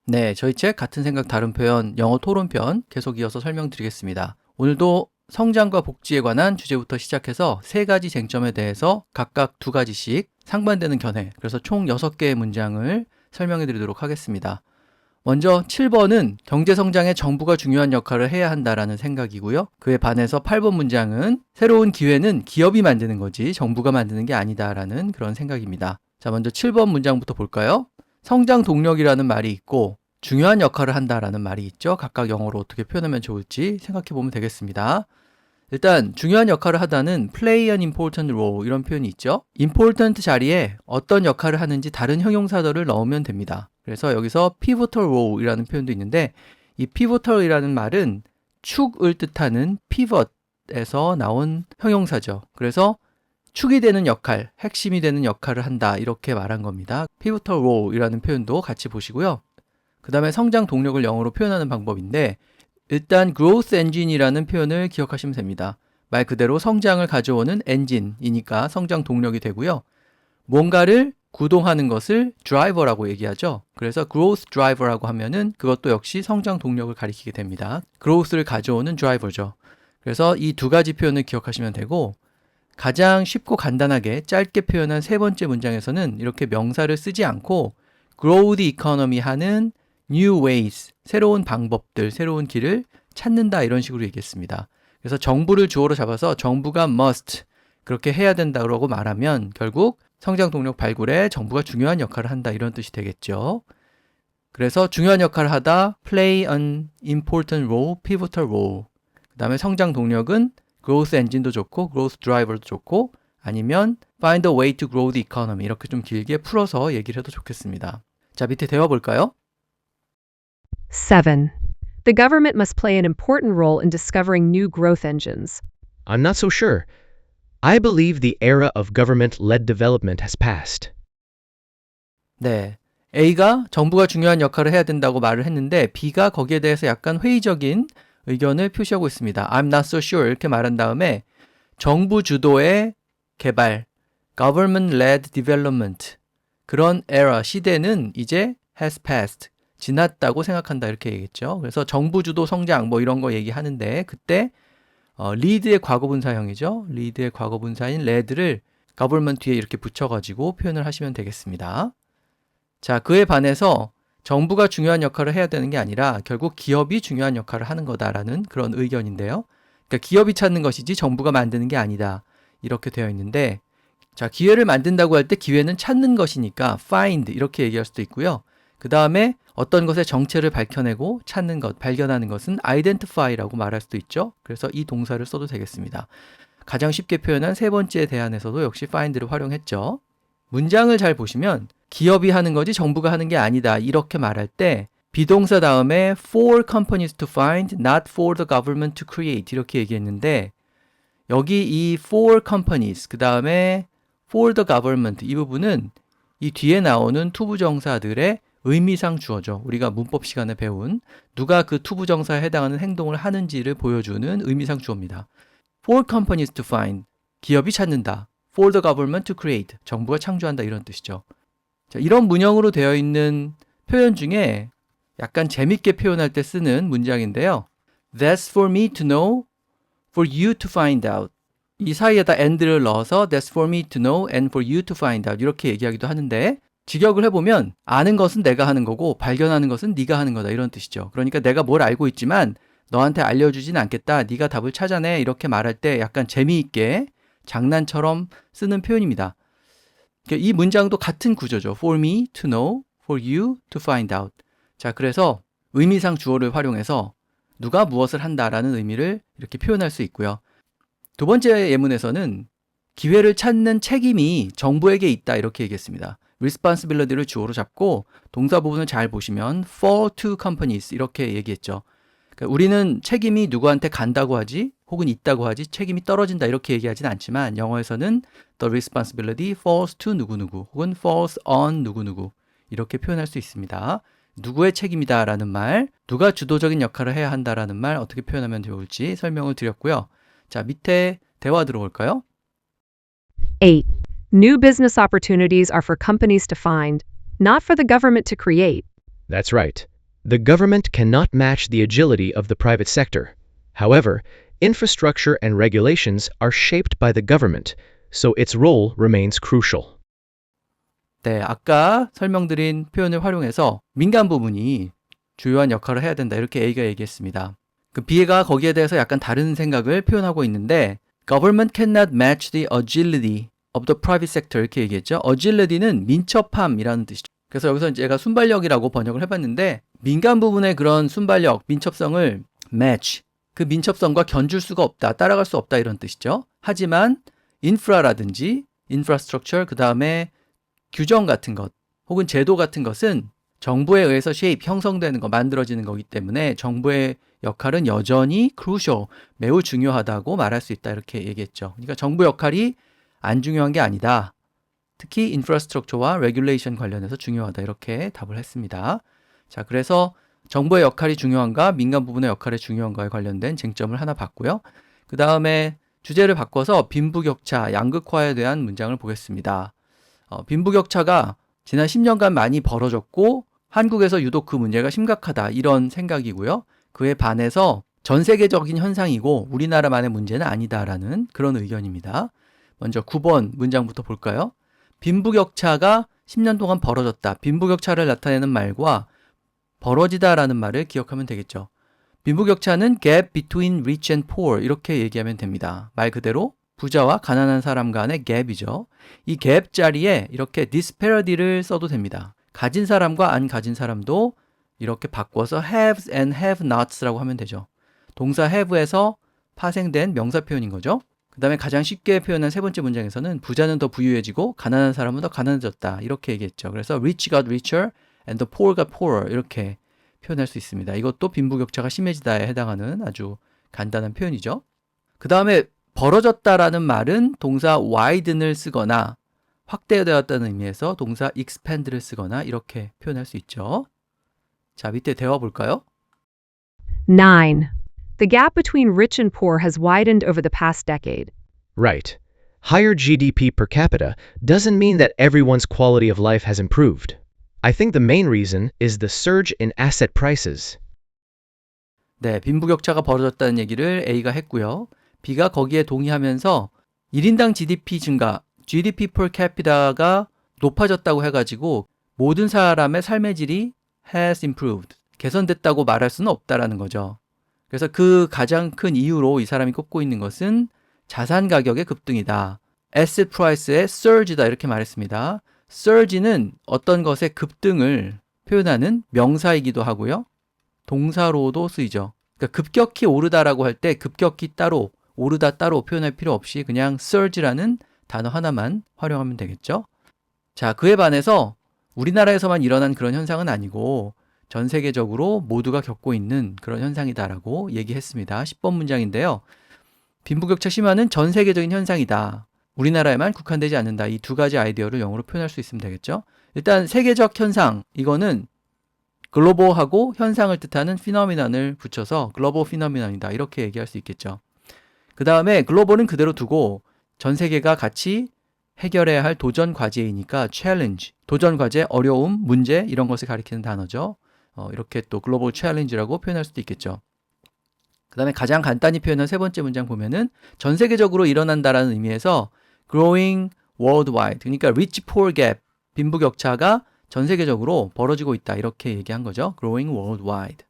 네, 저희 책 같은 생각 다른 표현 영어 토론편 계속 이어서 설명드리겠습니다. 오늘도 성장과 복지에 관한 주제부터 시작해서 세 가지 쟁점에 대해서 각각 두 가지씩 상반되는 견해, 그래서 총 6개의 문장을 설명해 드리도록 하겠습니다. 먼저 7번은 경제성장에 정부가 중요한 역할을 해야 한다라는 생각이고요. 그에 반해서 8번 문장은 새로운 기회는 기업이 만드는 거지 정부가 만드는 게 아니다라는 그런 생각입니다. 자, 먼저 7번 문장부터 볼까요? 성장 동력이라는 말이 있고 중요한 역할을 한다라는 말이 있죠. 각각 영어로 어떻게 표현하면 좋을지 생각해 보면 되겠습니다. 일단 중요한 역할을 하다는 play an important role 이런 표현이 있죠. important 자리에 어떤 역할을 하는지 다른 형용사들을 넣으면 됩니다. 그래서 여기서 pivotal role 이라는 표현도 있는데 이 pivotal 이라는 말은 축을 뜻하는 pivot에서 나온 형용사죠. 그래서 축이 되는 역할, 핵심이 되는 역할을 한다 이렇게 말한 겁니다. pivotal role 이라는 표현도 같이 보시고요. 그 다음에 성장 동력을 영어로 표현하는 방법인데 일단 growth engine이라는 표현을 기억하시면 됩니다. 말 그대로 성장을 가져오는 엔진이니까 성장 동력이 되고요. 뭔가를 구동하는 것을 driver라고 얘기하죠. 그래서 growth driver라고 하면은 그것도 역시 성장 동력을 가리키게 됩니다. growth를 가져오는 driver죠. 그래서 이 두 가지 표현을 기억하시면 되고 가장 쉽고 간단하게 짧게 표현한 세 번째 문장에서는 이렇게 명사를 쓰지 않고 grow the economy 하는 new ways, 새로운 방법들, 새로운 길을 찾는다 이런 식으로 얘기했습니다. 그래서 정부를 주어로 잡아서 정부가 must 그렇게 해야 된다고 말하면 결국 성장 동력 발굴에 정부가 중요한 역할을 한다 이런 뜻이 되겠죠. 그래서 중요한 역할을 하다 play an important role, pivotal role. 그 다음에 성장 동력은 growth engine도 좋고 growth driver도 좋고 아니면 find a way to grow the economy 이렇게 좀 길게 풀어서 얘기를 해도 좋겠습니다. 자, 밑에 대화 볼까요? 7. The government must play an important role in discovering new growth engines. I'm not so sure. I believe the era of government-led development has passed. 네. A가 정부가 중요한 역할을 해야 된다고 말을 했는데 B가 거기에 대해서 약간 회의적인 의견을 표시하고 있습니다. I'm not so sure 이렇게 말한 다음에 정부 주도의 개발, government-led development 그런 era, 시대는 이제 has passed, 지났다고 생각한다 이렇게 얘기했죠. 그래서 정부 주도 성장 뭐 이런 거 얘기하는데 그때 lead의 과거분사형이죠. lead의 과거분사인 led를 government 뒤에 이렇게 붙여가지고 표현을 하시면 되겠습니다. 자, 그에 반해서 정부가 중요한 역할을 해야 되는 게 아니라 결국 기업이 중요한 역할을 하는 거다라는 그런 의견인데요. 그러니까 기업이 찾는 것이지 정부가 만드는 게 아니다. 이렇게 되어 있는데 자, 기회를 만든다고 할 때 기회는 찾는 것이니까 find 이렇게 얘기할 수도 있고요. 그 다음에 어떤 것의 정체를 밝혀내고 찾는 것, 발견하는 것은 identify라고 말할 수도 있죠. 그래서 이 동사를 써도 되겠습니다. 가장 쉽게 표현한 세 번째 대안에서도 역시 find를 활용했죠. 문장을 잘 보시면 기업이 하는 거지 정부가 하는 게 아니다 이렇게 말할 때 비동사 다음에 for companies to find, not for the government to create 이렇게 얘기했는데 여기 이 for companies 그 다음에 for the government 이 부분은 이 뒤에 나오는 투부정사들의 의미상 주어죠. 우리가 문법 시간에 배운 누가 그 투부정사에 해당하는 행동을 하는지를 보여주는 의미상 주어입니다. For companies to find, 기업이 찾는다. For the government to create, 정부가 창조한다 이런 뜻이죠. 자, 이런 문형으로 되어 있는 표현 중에 약간 재밌게 표현할 때 쓰는 문장인데요. That's for me to know, for you to find out. 이 사이에다 and를 넣어서 That's for me to know and for you to find out 이렇게 얘기하기도 하는데 직역을 해보면 아는 것은 내가 하는 거고 발견하는 것은 네가 하는 거다 이런 뜻이죠. 그러니까 내가 뭘 알고 있지만 너한테 알려주진 않겠다. 네가 답을 찾아내 이렇게 말할 때 약간 재미있게 장난처럼 쓰는 표현입니다. 이 문장도 같은 구조죠. For me to know, for you to find out. 자, 그래서 의미상 주어를 활용해서 누가 무엇을 한다라는 의미를 이렇게 표현할 수 있고요. 두 번째 예문에서는 기회를 찾는 책임이 정부에게 있다 이렇게 얘기했습니다. responsibility를 주어로 잡고 동사 부분을 잘 보시면 fall to companies 이렇게 얘기했죠. 그러니까 우리는 책임이 누구한테 간다고 하지 혹은 있다고 하지 책임이 떨어진다 이렇게 얘기하진 않지만 영어에서는 the responsibility falls to 누구누구 혹은 falls on 누구누구 이렇게 표현할 수 있습니다. 누구의 책임이다 라는 말, 누가 주도적인 역할을 해야 한다 라는 말 어떻게 표현하면 좋을지 설명을 드렸고요. 자, 밑에 대화 들어올까요? 8. New business opportunities are for companies to find, not for the government to create. That's right. The government cannot match the agility of the private sector. However, infrastructure and regulations are shaped by the government, so its role remains crucial. 네, 아까 설명드린 표현을 활용해서 민간 부분이 주요한 역할을 해야 된다. 이렇게 A가 얘기했습니다. 그 B가 거기에 대해서 약간 다른 생각을 표현하고 있는데 Government cannot match the agility of the private sector 이렇게 얘기했죠. agility는 민첩함이라는 뜻이죠. 그래서 여기서 제가 순발력이라고 번역을 해봤는데 민간 부분의 그런 순발력, 민첩성을 match, 그 민첩성과 견줄 수가 없다, 따라갈 수 없다 이런 뜻이죠. 하지만 인프라라든지 infrastructure, 그 다음에 규정 같은 것 혹은 제도 같은 것은 정부에 의해서 shape, 형성되는 거, 만들어지는 거기 때문에 정부의 역할은 여전히 crucial, 매우 중요하다고 말할 수 있다 이렇게 얘기했죠. 그러니까 정부 역할이 안 중요한 게 아니다. 특히 infrastructure와 regulation 관련해서 중요하다 이렇게 답을 했습니다. 자, 그래서 정부의 역할이 중요한가, 민간 부분의 역할이 중요한가에 관련된 쟁점을 하나 봤고요. 그 다음에 주제를 바꿔서 빈부격차, 양극화에 대한 문장을 보겠습니다. 빈부격차가 지난 10년간 많이 벌어졌고 한국에서 유독 그 문제가 심각하다 이런 생각이고요. 그에 반해서 전 세계적인 현상이고 우리나라만의 문제는 아니다라는 그런 의견입니다. 먼저 9번 문장부터 볼까요? 빈부격차가 10년 동안 벌어졌다. 빈부격차를 나타내는 말과 벌어지다라는 말을 기억하면 되겠죠. 빈부격차는 gap between rich and poor 이렇게 얘기하면 됩니다. 말 그대로 부자와 가난한 사람 간의 갭이죠. 이 갭 자리에 이렇게 disparity를 써도 됩니다. 가진 사람과 안 가진 사람도 이렇게 바꿔서 haves and have-nots라고 하면 되죠. 동사 have에서 파생된 명사 표현인 거죠. 그 다음에 가장 쉽게 표현한 세 번째 문장에서는 부자는 더 부유해지고 가난한 사람은 더 가난해졌다 이렇게 얘기했죠. 그래서 rich got richer and the poor got poorer 이렇게 표현할 수 있습니다. 이것도 빈부격차가 심해지다에 해당하는 아주 간단한 표현이죠. 그 다음에 벌어졌다라는 말은 동사 widen을 쓰거나 확대되었다는 의미에서 동사 expand를 쓰거나 이렇게 표현할 수 있죠. 자, 밑에 대화 볼까요? 9. The gap between rich and poor has widened over the past decade. Right. Higher GDP per capita doesn't mean that everyone's quality of life has improved. I think the main reason is the surge in asset prices. 네, 빈부격차가 벌어졌다는 얘기를 A가 했고요. B가 거기에 동의하면서 1인당 GDP 증가, GDP per capita가 높아졌다고 해가지고 모든 사람의 삶의 질이 has improved, 개선됐다고 말할 수는 없다라는 거죠. 그래서 그 가장 큰 이유로 이 사람이 꼽고 있는 것은 자산 가격의 급등이다. asset price의 surge다 이렇게 말했습니다. surge는 어떤 것의 급등을 표현하는 명사이기도 하고요. 동사로도 쓰이죠. 그러니까 급격히 오르다라고 할 때 급격히 따로, 오르다 따로 표현할 필요 없이 그냥 surge라는 단어 하나만 활용하면 되겠죠. 자, 그에 반해서 우리나라에서만 일어난 그런 현상은 아니고 전 세계적으로 모두가 겪고 있는 그런 현상이다라고 얘기했습니다. 10번 문장인데요. 빈부격차 심화는 전 세계적인 현상이다. 우리나라에만 국한되지 않는다. 이 두 가지 아이디어를 영어로 표현할 수 있으면 되겠죠. 일단 세계적 현상, 이거는 글로벌하고 현상을 뜻하는 phenomenon을 붙여서 글로벌 phenomenon이다. 이렇게 얘기할 수 있겠죠. 그 다음에 글로벌은 그대로 두고 전 세계가 같이 해결해야 할 도전 과제이니까 challenge, 도전 과제, 어려움, 문제 이런 것을 가리키는 단어죠. 이렇게 또 글로벌 챌린지라고 표현할 수도 있겠죠. 그 다음에 가장 간단히 표현한 세 번째 문장 보면은 전 세계적으로 일어난다라는 의미에서 growing worldwide, 그러니까 rich poor gap, 빈부격차가 전 세계적으로 벌어지고 있다 이렇게 얘기한 거죠. growing worldwide.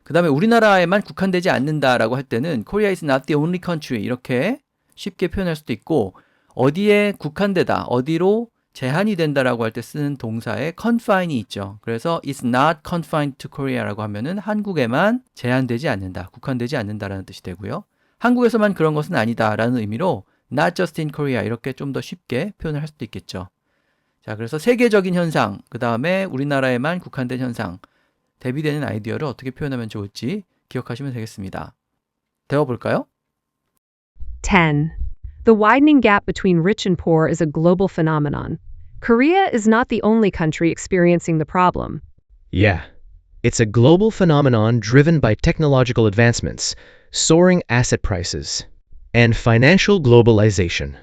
그 다음에 우리나라에만 국한되지 않는다라고 할 때는 Korea is not the only country 이렇게 쉽게 표현할 수도 있고 어디에 국한되다, 어디로 제한이 된다라고 할 때 쓰는 동사에 confine이 있죠. 그래서 it's not confined to Korea라고 하면은 한국에만 제한되지 않는다, 국한되지 않는다라는 뜻이 되고요. 한국에서만 그런 것은 아니다라는 의미로 not just in Korea 이렇게 좀 더 쉽게 표현을 할 수도 있겠죠. 자, 그래서 세계적인 현상, 그 다음에 우리나라에만 국한된 현상, 대비되는 아이디어를 어떻게 표현하면 좋을지 기억하시면 되겠습니다. 대화 볼까요? 10. The widening gap between rich and poor is a global phenomenon. Korea is not the only country experiencing the problem. Yeah. It's a global phenomenon driven by technological advancements, soaring asset prices, and financial globalization.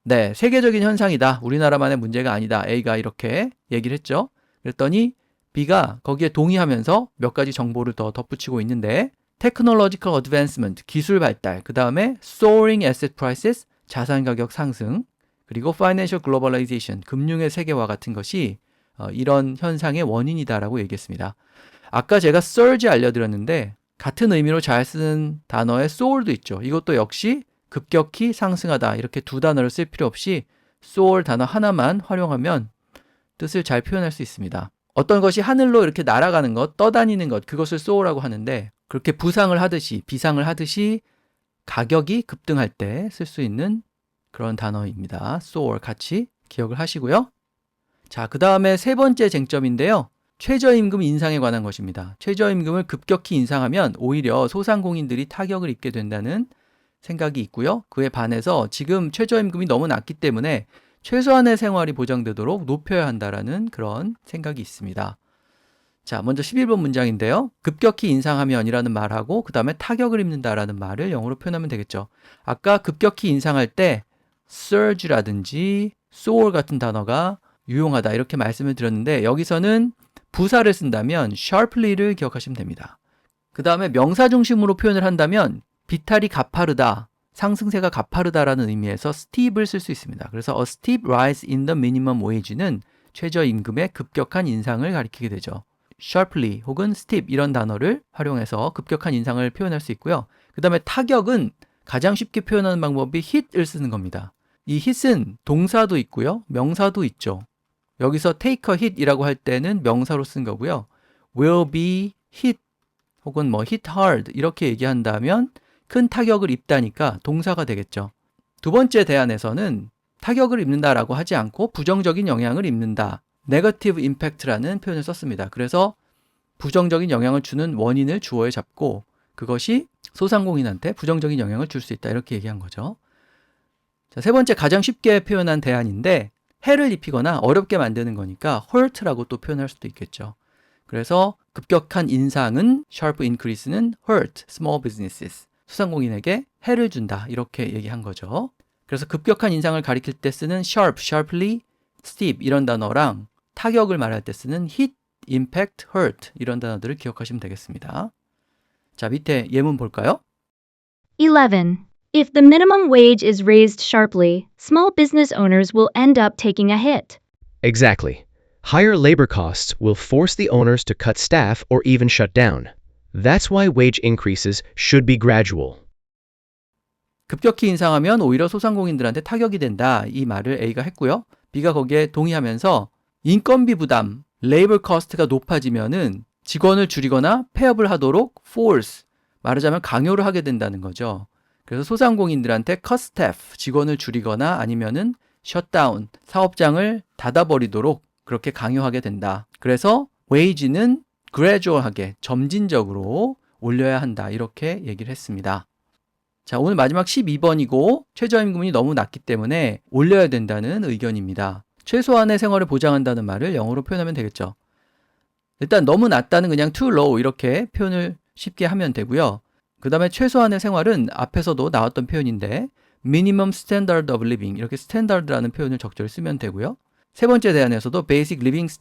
네, 세계적인 현상이다. 우리나라만의 문제가 아니다. A가 이렇게 얘기를 했죠. 그랬더니 B가 거기에 동의하면서 몇 가지 정보를 더 덧붙이고 있는데 Technological advancement, 기술 발달, 그 다음에 soaring asset prices, 자산 가격 상승, 그리고 financial globalization, 금융의 세계화 같은 것이 이런 현상의 원인이다라고 얘기했습니다. 아까 제가 surge 알려드렸는데 같은 의미로 잘 쓰는 단어에 soar도 있죠. 이것도 역시 급격히 상승하다 이렇게 두 단어를 쓸 필요 없이 soar 단어 하나만 활용하면 뜻을 잘 표현할 수 있습니다. 어떤 것이 하늘로 이렇게 날아가는 것, 떠다니는 것, 그것을 soar라고 하는데 그렇게 부상을 하듯이, 비상을 하듯이 가격이 급등할 때 쓸 수 있는 그런 단어입니다. soar 같이 기억을 하시고요. 자, 그 다음에 세 번째 쟁점인데요. 최저임금 인상에 관한 것입니다. 최저임금을 급격히 인상하면 오히려 소상공인들이 타격을 입게 된다는 생각이 있고요. 그에 반해서 지금 최저임금이 너무 낮기 때문에 최소한의 생활이 보장되도록 높여야 한다라는 그런 생각이 있습니다. 자, 먼저 11번 문장인데요. 급격히 인상하면이라는 말하고 그 다음에 타격을 입는다라는 말을 영어로 표현하면 되겠죠. 아까 급격히 인상할 때 surge라든지 soar 같은 단어가 유용하다 이렇게 말씀을 드렸는데 여기서는 부사를 쓴다면 sharply를 기억하시면 됩니다. 그 다음에 명사 중심으로 표현을 한다면 비탈이 가파르다, 상승세가 가파르다라는 의미에서 steep을 쓸 수 있습니다. 그래서 a steep rise in the minimum wage는 최저임금의 급격한 인상을 가리키게 되죠. sharply 혹은 steep 이런 단어를 활용해서 급격한 인상을 표현할 수 있고요. 그 다음에 타격은 가장 쉽게 표현하는 방법이 hit을 쓰는 겁니다. 이 hit은 동사도 있고요. 명사도 있죠. 여기서 take a hit이라고 할 때는 명사로 쓴 거고요. will be hit 혹은 뭐 hit hard 이렇게 얘기한다면 큰 타격을 입다니까 동사가 되겠죠. 두 번째 대안에서는 타격을 입는다라고 하지 않고 부정적인 영향을 입는다. negative impact라는 표현을 썼습니다. 그래서 부정적인 영향을 주는 원인을 주어에 잡고 그것이 소상공인한테 부정적인 영향을 줄 수 있다. 이렇게 얘기한 거죠. 자, 세 번째 가장 쉽게 표현한 대안인데 해를 입히거나 어렵게 만드는 거니까 hurt라고 또 표현할 수도 있겠죠. 그래서 급격한 인상은 sharp increase는 hurt small businesses. 소상공인에게 해를 준다. 이렇게 얘기한 거죠. 그래서 급격한 인상을 가리킬 때 쓰는 sharp, sharply, steep 이런 단어랑 타격을 말할 때 쓰는 hit, impact, hurt 이런 단어들을 기억하시면 되겠습니다. 자, 밑에 예문 볼까요? 11. If the minimum wage is raised sharply, small business owners will end up taking a hit. Exactly. Higher labor costs will force the owners to cut staff or even shut down. That's why wage increases should be gradual. 급격히 인상하면 오히려 소상공인들한테 타격이 된다. 이 말을 A가 했고요. B가 거기에 동의하면서 인건비 부담, labor cost가 높아지면은 직원을 줄이거나 폐업을 하도록 force, 말하자면 강요를 하게 된다는 거죠. 그래서 소상공인들한테 cut staff, 직원을 줄이거나 아니면은 shutdown, 사업장을 닫아버리도록 그렇게 강요하게 된다. 그래서 wage는 gradual하게, 점진적으로 올려야 한다. 이렇게 얘기를 했습니다. 자, 오늘 마지막 12번이고 최저임금이 너무 낮기 때문에 올려야 된다는 의견입니다. 최소한의 생활을 보장한다는 말을 영어로 표현하면 되겠죠. 일단 너무 낮다는 그냥 too low 이렇게 표현을 쉽게 하면 되고요. 그 다음에 최소한의 생활은 앞에서도 나왔던 표현인데 minimum standard of living 이렇게 standard라는 표현을 적절히 쓰면 되고요. 세 번째 대안에서도 basic living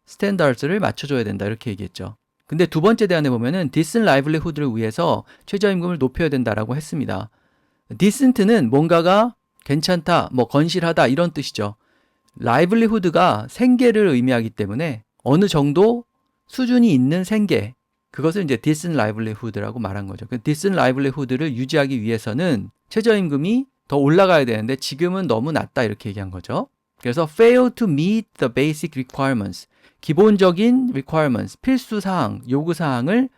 standards를 맞춰줘야 된다 이렇게 얘기했죠. 근데 두 번째 대안에 보면은 decent livelihood를 위해서 최저임금을 높여야 된다라고 했습니다. decent는 뭔가가 괜찮다, 뭐 건실하다 이런 뜻이죠. livelihood가 생계를 의미하기 때문에 어느 정도 수준이 있는 생계, 그것을 이제 decent livelihood라고 말한 거죠. 그 decent livelihood를 유지하기 위해서는 최저임금이 더 올라가야 되는데 지금은 너무 낮다 이렇게 얘기한 거죠. 그래서 fail to meet the basic requirements, 기본적인 requirements, 필수사항, 요구사항을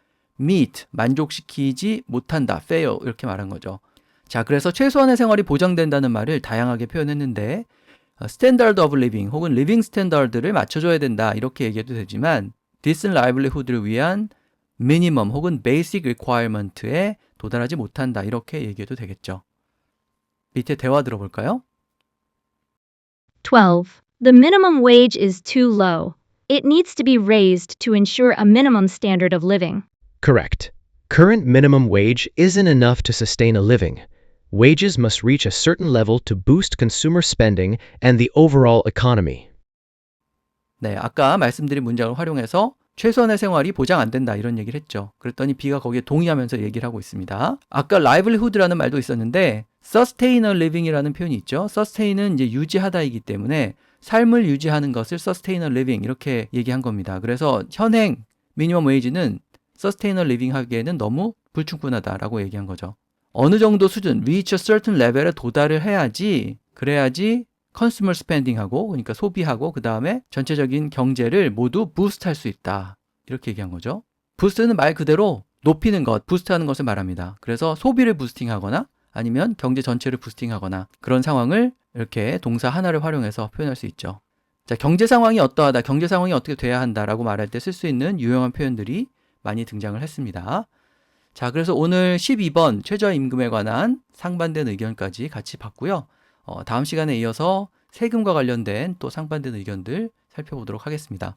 meet, 만족시키지 못한다. fail 이렇게 말한 거죠. 자, 그래서 최소한의 생활이 보장된다는 말을 다양하게 표현했는데 standard of living 혹은 living standard를 맞춰줘야 된다 이렇게 얘기해도 되지만 decent livelihood를 위한 minimum 혹은 basic requirement에 도달하지 못한다 이렇게 얘기해도 되겠죠. 밑에 대화 들어볼까요? 12. The minimum wage is too low. It needs to be raised to ensure a minimum standard of living. Correct. Current minimum wage isn't enough to sustain a living. Wages must reach a certain level to boost consumer spending and the overall economy. 네, 아까 말씀드린 문장을 활용해서 최소한의 생활이 보장 안 된다 이런 얘기를 했죠. 그랬더니 B가 거기에 동의하면서 얘기를 하고 있습니다. 아까 livelihood라는 말도 있었는데 sustain a living이라는 표현이 있죠. sustain은 이제 유지하다이기 때문에 삶을 유지하는 것을 sustain a living 이렇게 얘기한 겁니다. 그래서 현행 미니멈 웨이지는 sustain a living 하기에는 너무 불충분하다라고 얘기한 거죠. 어느 정도 수준, reach a certain level에 도달을 해야지, 그래야지 consumer spending하고, 그러니까 소비하고, 그 다음에 전체적인 경제를 모두 부스트할 수 있다. 이렇게 얘기한 거죠. 부스트는 말 그대로 높이는 것, 부스트하는 것을 말합니다. 그래서 소비를 부스팅하거나 아니면 경제 전체를 부스팅하거나 그런 상황을 이렇게 동사 하나를 활용해서 표현할 수 있죠. 자, 경제 상황이 어떠하다, 경제 상황이 어떻게 돼야 한다라고 말할 때 쓸 수 있는 유용한 표현들이 많이 등장을 했습니다. 자, 그래서 오늘 12번 최저임금에 관한 상반된 의견까지 같이 봤고요. 다음 시간에 이어서 세금과 관련된 또 상반된 의견들 살펴보도록 하겠습니다.